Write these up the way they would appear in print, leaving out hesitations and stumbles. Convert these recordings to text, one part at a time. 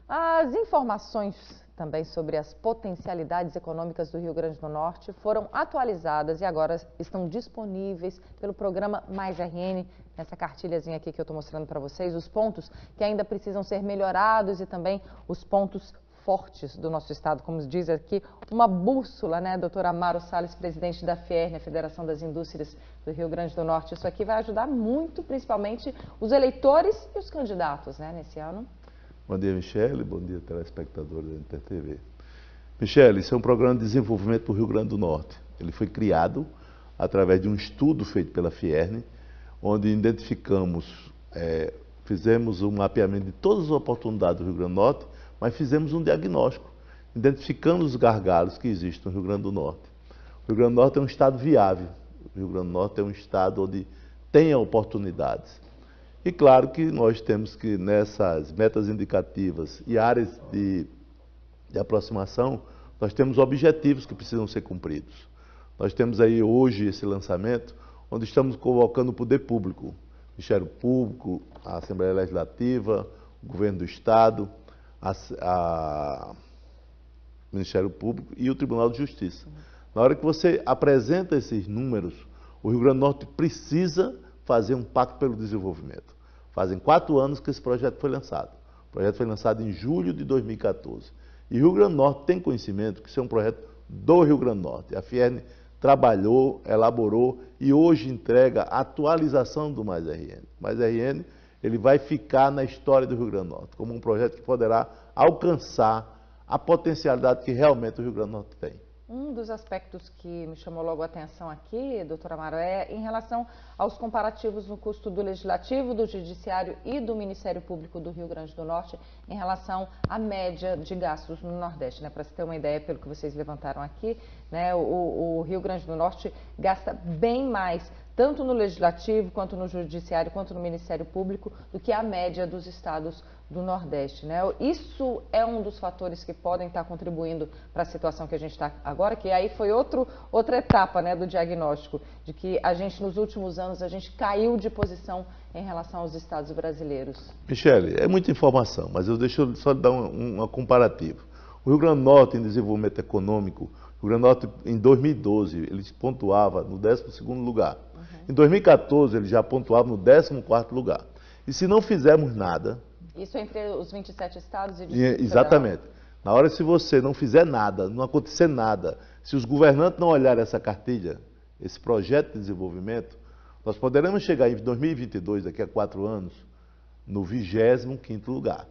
As informações também sobre as potencialidades econômicas do Rio Grande do Norte foram atualizadas e agora estão disponíveis pelo programa Mais RN, nessa cartilhazinha aqui que eu estou mostrando para vocês, os pontos que ainda precisam ser melhorados e também os pontos fortes do nosso estado, como diz aqui, uma bússola, né, doutor Amaro Salles, presidente da FIERN, a Federação das Indústrias do Rio Grande do Norte. Isso aqui vai ajudar muito, principalmente, os eleitores e os candidatos, né, nesse ano. Bom dia, Michele. Bom dia, telespectadores da NTTV. Michele, isso é um programa de desenvolvimento do Rio Grande do Norte. Ele foi criado através de um estudo feito pela FIERN, onde identificamos, fizemos um mapeamento de todas as oportunidades do Rio Grande do Norte, mas fizemos um diagnóstico, identificando os gargalos que existem no Rio Grande do Norte. O Rio Grande do Norte é um estado viável, o Rio Grande do Norte é um estado onde tem oportunidades. E claro que nós temos que, nessas metas indicativas e áreas de aproximação, nós temos objetivos que precisam ser cumpridos. Nós temos aí hoje esse lançamento, onde estamos convocando o poder público, o Ministério Público, a Assembleia Legislativa, o Governo do Estado, o Ministério Público e o Tribunal de Justiça. Na hora que você apresenta esses números, o Rio Grande do Norte precisa fazer um pacto pelo desenvolvimento. Fazem 4 anos que esse projeto foi lançado. O projeto foi lançado em julho de 2014. E o Rio Grande do Norte tem conhecimento que isso é um projeto do Rio Grande do Norte. A FIERN trabalhou, elaborou e hoje entrega a atualização do Mais RN. O Mais RN ele vai ficar na história do Rio Grande do Norte, como um projeto que poderá alcançar a potencialidade que realmente o Rio Grande do Norte tem. Um dos aspectos que me chamou logo a atenção aqui, doutor Amaro, é em relação aos comparativos no custo do Legislativo, do Judiciário e do Ministério Público do Rio Grande do Norte em relação à média de gastos no Nordeste, né? Para se ter uma ideia, pelo que vocês levantaram aqui, né? O Rio Grande do Norte gasta bem mais, tanto no Legislativo, quanto no Judiciário, quanto no Ministério Público, do que a média dos estados do Nordeste, né? Isso é um dos fatores que podem estar contribuindo para a situação que a gente está agora, que aí foi outra etapa, né, do diagnóstico, de que a gente, nos últimos anos, a gente caiu de posição em relação aos estados brasileiros. Michele, é muita informação, mas eu deixo só dar uma comparativa. O Rio Grande do Norte, em desenvolvimento econômico, o Rio Grande do Norte, em 2012, ele pontuava no 12º lugar. Em 2014, ele já pontuava no 14º lugar. E se não fizermos nada... Isso entre os 27 estados e Distrito Exatamente. Federal. Na hora, se você não fizer nada, não acontecer nada, se os governantes não olharem essa cartilha, esse projeto de desenvolvimento, nós poderemos chegar em 2022, daqui a 4 anos, no 25º lugar.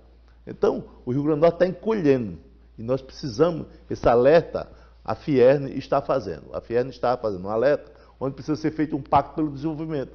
Então, o Rio Grande do Norte está encolhendo. E nós precisamos, esse alerta, a FIERN está fazendo. A FIERN está fazendo um alerta onde precisa ser feito um pacto pelo desenvolvimento.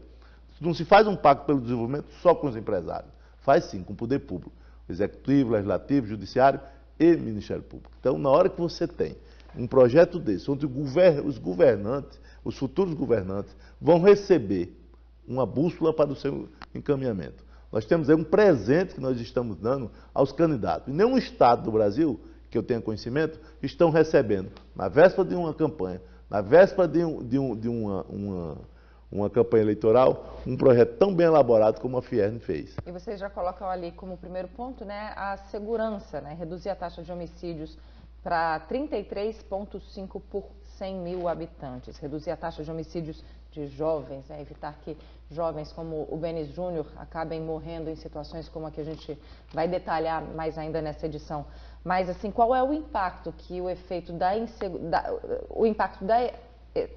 Não se faz um pacto pelo desenvolvimento só com os empresários. Faz sim, com o poder público. Executivo, Legislativo, Judiciário e Ministério Público. Então, na hora que você tem um projeto desse, onde os governantes, os futuros governantes, vão receber uma bússola para o seu encaminhamento. Nós temos aí um presente que nós estamos dando aos candidatos. E nenhum estado do Brasil, que eu tenha conhecimento, estão recebendo, na véspera de uma campanha, na véspera de uma campanha eleitoral, um projeto tão bem elaborado como a FIERN fez. E vocês já colocam ali como primeiro ponto, né, a segurança, né, reduzir a taxa de homicídios para 33,5 por 100 mil habitantes, reduzir a taxa de homicídios de jovens, né, evitar que jovens como o Benis Júnior acabem morrendo em situações como a que a gente vai detalhar mais ainda nessa edição. Mas, assim, qual é o impacto que o efeito da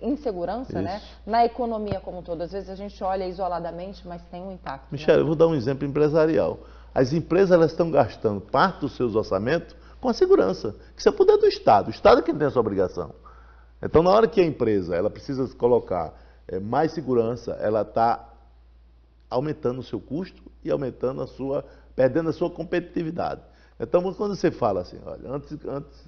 insegurança, né, na economia como um todo? Às vezes a gente olha isoladamente, mas tem um impacto. Michele, né? eu vou dar um exemplo empresarial. As empresas elas estão gastando parte dos seus orçamentos com a segurança, que isso é poder do Estado. O Estado é quem tem essa obrigação. Então, na hora que a empresa ela precisa colocar mais segurança, ela está aumentando o seu custo e perdendo a sua competitividade. Então, quando você fala assim, olha, antes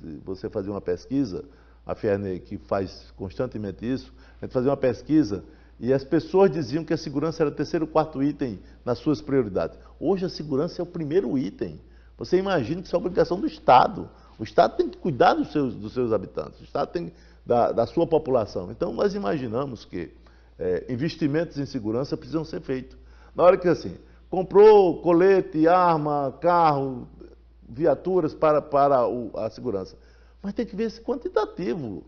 de você fazer uma pesquisa, a FIERN que faz constantemente isso, a gente fazia uma pesquisa e as pessoas diziam que a segurança era o 3º, 4º item nas suas prioridades. Hoje a segurança é o 1º item. Você imagina que isso é obrigação do Estado. O Estado tem que cuidar dos seus habitantes, o Estado tem da sua população. Então nós imaginamos que investimentos em segurança precisam ser feitos. Na hora que assim, comprou colete, arma, carro, viaturas para a segurança. Mas tem que ver esse quantitativo.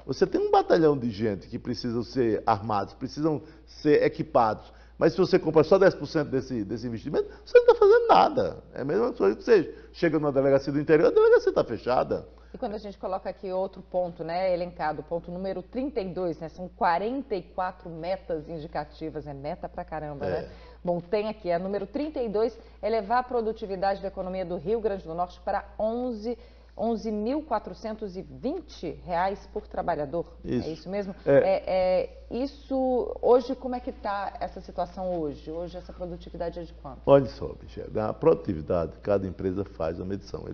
Você tem um batalhão de gente que precisam ser armados, precisam ser equipados. Mas se você compra só 10% desse investimento, você não está fazendo nada. É a mesma coisa que você chega numa delegacia do interior, a delegacia está fechada. E quando a gente coloca aqui outro ponto, né, elencado, ponto número 32, né, são 44 metas indicativas, é meta pra caramba, né? Bom, tem aqui, a número 32, elevar a produtividade da economia do Rio Grande do Norte para R$ 11.420 por trabalhador. Isso. É isso mesmo? Isso, hoje, como é que está essa situação hoje? Hoje essa produtividade é de quanto? Olha só, Michele, a produtividade, cada empresa faz uma medição.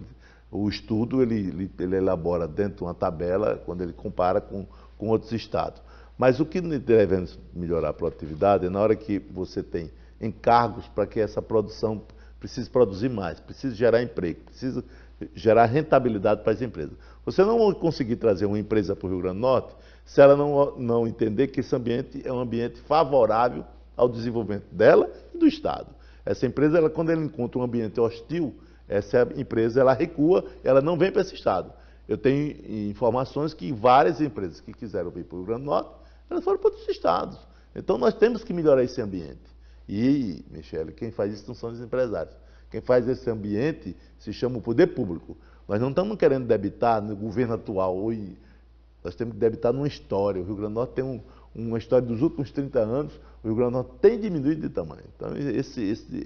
O estudo, ele elabora dentro de uma tabela, quando ele compara com outros estados. Mas o que devemos melhorar a produtividade é na hora que você tem encargos para que essa produção precise produzir mais, precise gerar emprego, precisa gerar rentabilidade para as empresas. Você não vai conseguir trazer uma empresa para o Rio Grande do Norte se ela não entender que esse ambiente é um ambiente favorável ao desenvolvimento dela e do Estado. Essa empresa, quando ela encontra um ambiente hostil, essa empresa ela recua, ela não vem para esse estado. Eu tenho informações que várias empresas que quiseram vir para o Rio Grande do Norte, elas foram para outros estados. Então nós temos que melhorar esse ambiente. E, Michele, quem faz isso não são os empresários. Quem faz esse ambiente se chama o poder público. Nós não estamos querendo debitar no governo atual, nós temos que debitar numa história. O Rio Grande do Norte tem uma história dos últimos 30 anos, o Rio Grande do Norte tem diminuído de tamanho. Então,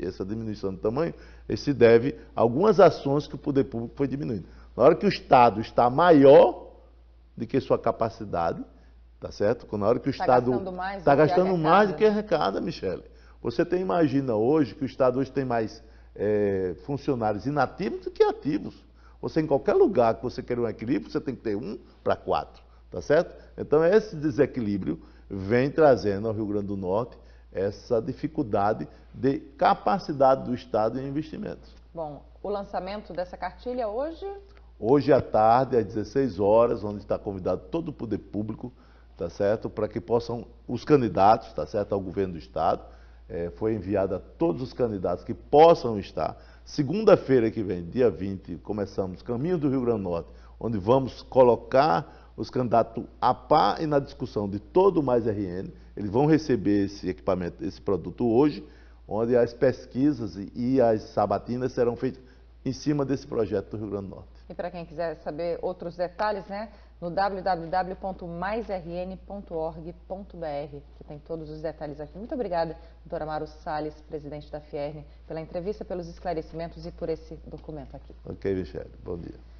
essa diminuição de tamanho se deve a algumas ações que o poder público foi diminuindo. Na hora que o Estado está maior do que sua capacidade, tá certo? Na hora que o Estado está gastando mais do que arrecada, Michele. Você imagina hoje que o Estado hoje tem mais funcionários inativos do que ativos. Você, em qualquer lugar que você queira um equilíbrio, você tem que ter 1 para 4, tá certo? Então, esse desequilíbrio vem trazendo ao Rio Grande do Norte essa dificuldade de capacidade do Estado em investimentos. Bom, o lançamento dessa cartilha hoje? Hoje à tarde, às 16 horas, onde está convidado todo o poder público, tá certo? Para que possam, os candidatos, tá certo, ao governo do Estado, foi enviada a todos os candidatos que possam estar. Segunda-feira que vem, dia 20, começamos Caminho do Rio Grande do Norte, onde vamos colocar os candidatos a par e na discussão de todo o Mais RN. Eles vão receber esse equipamento, esse produto hoje, onde as pesquisas e as sabatinas serão feitas em cima desse projeto do Rio Grande do Norte. E para quem quiser saber outros detalhes, né, no www.maisrn.org.br, que tem todos os detalhes aqui. Muito obrigada, doutor Amaro Salles, presidente da Fierne, pela entrevista, pelos esclarecimentos e por esse documento aqui. Ok, Michele. Bom dia.